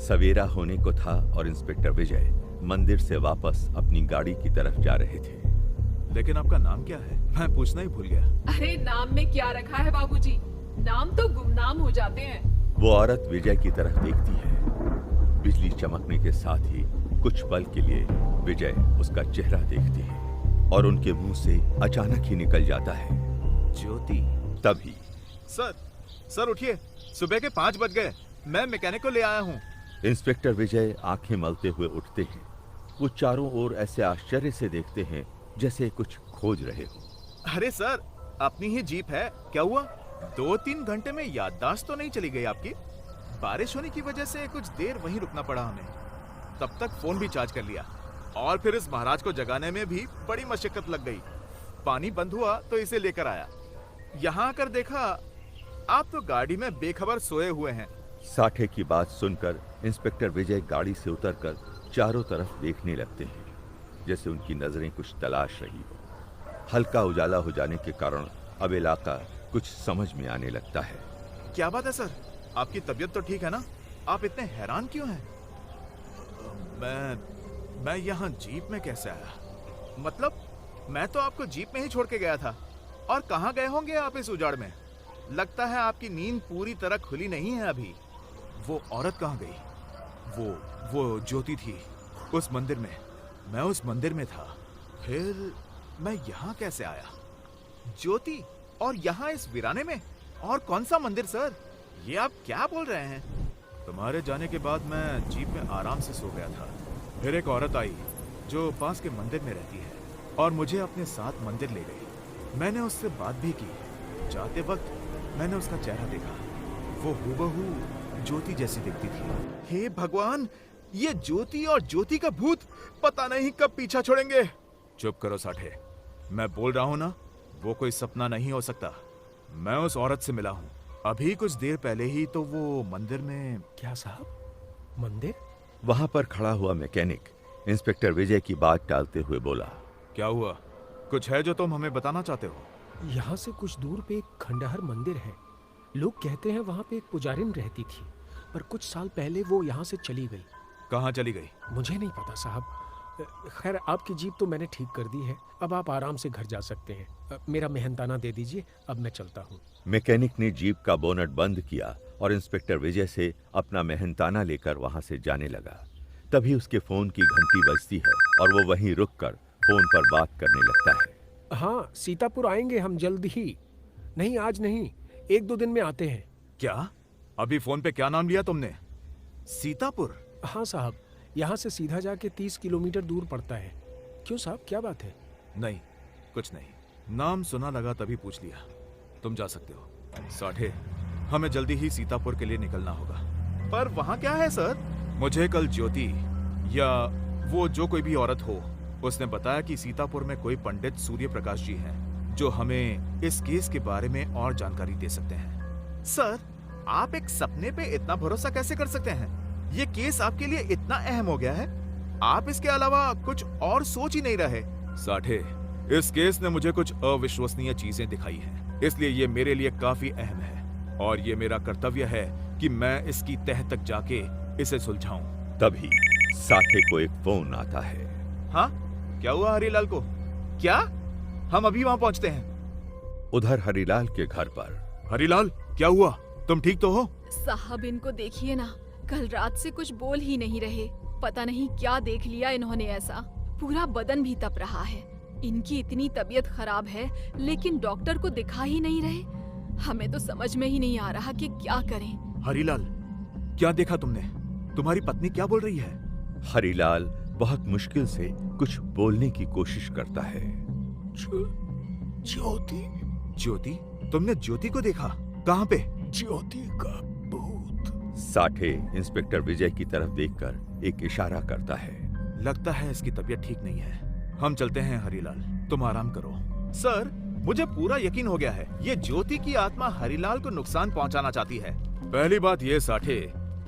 सवेरा होने को था और इंस्पेक्टर विजय मंदिर से वापस अपनी गाड़ी की तरफ जा रहे थे। लेकिन आपका नाम क्या है? मैं पूछना ही भूल गया। अरे नाम में क्या रखा है बाबूजी, नाम तो गुमनाम हो जाते हैं। वो औरत विजय की तरफ देखती है। बिजली चमकने के साथ ही कुछ पल के लिए विजय उसका चेहरा देखती है और उनके मुंह से अचानक ही निकल जाता है, ज्योति। तभी सर उठिए, सुबह के 5 बज गए, मैं मैकेनिक को ले आया हूँ। इंस्पेक्टर विजय आंखें मलते हुए उठते हैं। वो चारों ओर ऐसे आश्चर्य से देखते हैं जैसे कुछ खोज रहे हो। अरे सर, अपनी ही जीप है, क्या हुआ? 2-3 घंटे में याददाश्त तो नहीं चली गई आपकी? बारिश होने की वजह से कुछ देर वहीं रुकना पड़ा हमें। तब तक फोन भी चार्ज कर लिया और फिर इस महाराज को जगाने में भी बड़ी मशक्कत लग गई। पानी बंद हुआ तो इसे लेकर आया। यहाँ आकर देखा आप तो गाड़ी में बेखबर सोए हुए हैं। साठे की बात सुनकर इंस्पेक्टर विजय गाड़ी से उतरकर चारों तरफ देखने लगते हैं, जैसे उनकी नजरें कुछ तलाश रही हो। हल्का उजाला हो जाने के कारण अब इलाका कुछ समझ में आने लगता है। क्या बात है सर, आपकी तबीयत तो ठीक है ना? आप इतने हैरान क्यों हैं? मैं यहाँ जीप में कैसे आया? मतलब मैं तो आपको जीप में ही छोड़ के गया था। और कहाँ गए होंगे आप इस उजाड़ में? लगता है आपकी नींद पूरी तरह खुली नहीं है अभी। वो औरत कहाँ गई? वो ज्योति थी उस मंदिर में। मैं उस मंदिर में था, फिर मैं यहाँ कैसे आया? ज्योति और यहाँ इस वीराने में? और कौन सा मंदिर सर? ये आप क्या बोल रहे हैं? तुम्हारे जाने के बाद मैं जीप में आराम से सो गया था। फिर एक औरत आई जो पास के मंदिर में रहती है और मुझे अपने साथ मंदिर ले गई। मैंने उससे बात भी की। जाते वक्त मैंने उसका चेहरा देखा। वो हूबहू ज्योति जैसी दिखती थी। हे भगवान, ये ज्योति और ज्योति का भूत पता नहीं कब पीछा छोड़ेंगे। चुप करो साठे, मैं बोल रहा हूँ ना, वो कोई सपना नहीं हो सकता। मैं उस औरत से मिला हूँ अभी कुछ देर पहले ही। तो वो मंदिर में। क्या साहब, मंदिर? वहां पर खड़ा हुआ मैकेनिक इंस्पेक्टर विजय की बात टालते हुए बोला, क्या हुआ? कुछ है जो तुम हमें बताना चाहते हो? यहाँ से कुछ दूर पे एक खंडहर मंदिर है। लोग कहते हैं वहाँ पे एक पुजारिन रहती थी, पर कुछ साल पहले वो यहाँ से चली गई। कहाँ चली गई? मुझे नहीं पता साहब। खैर, आपकी जीप तो मैंने ठीक कर दी है, अब आप आराम से घर जा सकते हैं। मेरा मेहनताना दे दीजिए, अब मैं चलता हूँ। मैकेनिक ने जीप का बोनट बंद किया और इंस्पेक्टर विजय से अपना मेहनताना लेकर वहां से जाने लगा। तभी उसके फोन की घंटी बजती है और वो वहीं रुककर फोन पर बात करने लगता है। हाँ, सीतापुर आएंगे हम जल्द ही। नहीं, आज नहीं, 1-2 दिन में आते हैं। क्या? अभी फोन पे क्या नाम लिया तुमने? सीतापुर? हाँ साहब, यहाँ से सीधा जाके 30 किलोमीटर दूर पड़ता है। क्यों साहब, क्या बात है? नहीं, कुछ नहीं। नाम सुना लगा तभी पूछ लिया। तुम जा सकते हो। साठे, हमें जल्दी ही सीतापुर के लिए निकलना होगा। पर वहाँ क्या है सर? मुझे कल ज्योति या वो जो कोई भी औरत हो, उसने बताया कि सीतापुर में कोई पंडित सूर्य प्रकाश जी हैं जो हमें इस केस के बारे में और जानकारी दे सकते हैं। सर, आप एक सपने पे इतना भरोसा कैसे कर सकते हैं? ये केस आपके लिए इतना अहम हो गया है, आप इसके अलावा कुछ और सोच ही नहीं रहे। साठे, इस केस ने मुझे कुछ अविश्वसनीय चीजें दिखाई हैं, इसलिए ये मेरे लिए काफी अहम है और ये मेरा कर्तव्य है कि मैं इसकी तह तक जाके इसे सुलझाऊं। तभी साठे को एक फोन आता है। हाँ, क्या हुआ हरीलाल को? क्या? हम अभी वहां पहुंचते हैं। उधर हरीलाल के घर पर। हरीलाल, क्या हुआ? तुम ठीक तो हो? साहब, इनको देखिए ना, कल रात से कुछ बोल ही नहीं रहे। पता नहीं क्या देख लिया इन्होंने ऐसा। पूरा बदन भी तप रहा है। इनकी इतनी तबीयत खराब है लेकिन डॉक्टर को दिखा ही नहीं रहे। हमें तो समझ में ही नहीं आ रहा कि क्या करें। हरीलाल, क्या देखा तुमने? तुम्हारी पत्नी क्या बोल रही है? हरीलाल बहुत मुश्किल से कुछ बोलने की कोशिश करता है। ज्योति। ज्योति? तुमने ज्योति को देखा? कहाँ पे? ज्योति का भूत। साठे इंस्पेक्टर विजय की तरफ देखकर एक इशारा करता है। लगता है इसकी तबीयत ठीक नहीं है। हम चलते हैं हरीलाल, तुम आराम करो। सर, मुझे पूरा यकीन हो गया है, ये ज्योति की आत्मा हरीलाल को नुकसान पहुंचाना चाहती है। पहली बात ये साठे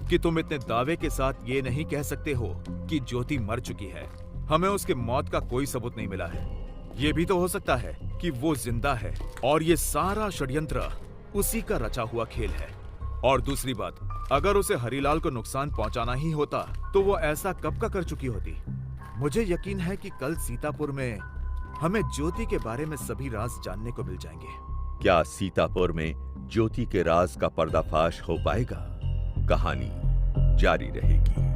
कि तुम इतने दावे के साथ ये नहीं कह सकते हो कि ज्योति मर चुकी है। हमें उसके मौत का कोई सबूत नहीं मिला है। ये भी तो हो सकता है कि वो जिंदा है और ये सारा षड्यंत्र उसी का रचा हुआ खेल है। और दूसरी बात, अगर उसे हरीलाल को नुकसान पहुंचाना ही होता तो वो ऐसा कब का कर चुकी होती। मुझे यकीन है कि कल सीतापुर में हमें ज्योति के बारे में सभी राज जानने को मिल जाएंगे। क्या सीतापुर में ज्योति के राज का पर्दाफाश हो पाएगा? कहानी जारी रहेगी।